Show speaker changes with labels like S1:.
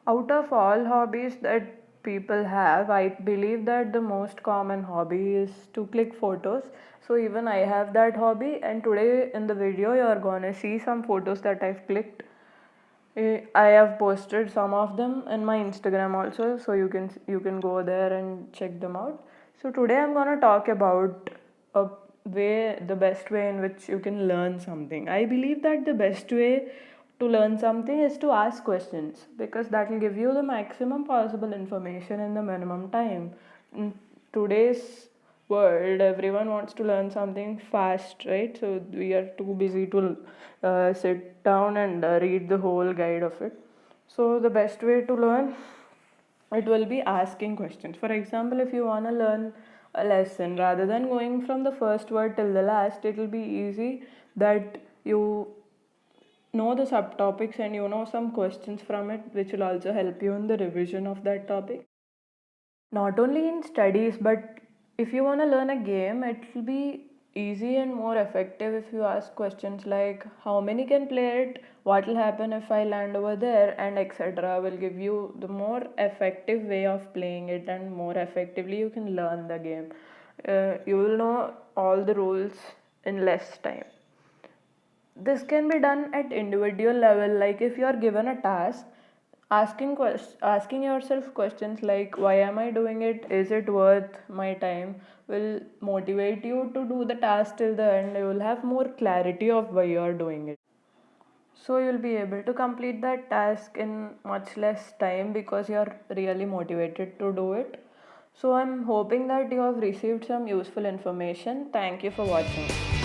S1: Out of all hobbies that people have, I believe that the most common hobby is to click photos. So even I have that hobby, and today in the video you are gonna see some photos that I've clicked. I have posted some of them in my Instagram also, so you can go there and check them out. So today I'm gonna talk about a the best way in which you can learn something. I believe that the best way to learn something is to ask questions, because that will give you the maximum possible information in the minimum time. In today's world, everyone wants to learn something fast, right? So we are too busy to sit down and read the whole guide of it. So the best way to learn it will be asking questions. For example, if you want to learn a lesson, rather than going from the first word till the last, it will be easy that you know the subtopics and you know some questions from it, which will also help you in the revision of that topic. Not only in studies, but if you want to learn a game, it will be easy and more effective if you ask questions like how many can play it, what will happen if I land over there, and etc. Will give you the more effective way of playing it, and more effectively you can learn the game. You will know all the rules in less time. This can be done at individual level, like if you are given a task, asking yourself questions like why am I doing it, is it worth my time, will motivate you to do the task till the end. You will have more clarity of why you are doing it, so you'll be able to complete that task in much less time because you're really motivated to do it. So I'm hoping that you have received some useful information. Thank you for watching.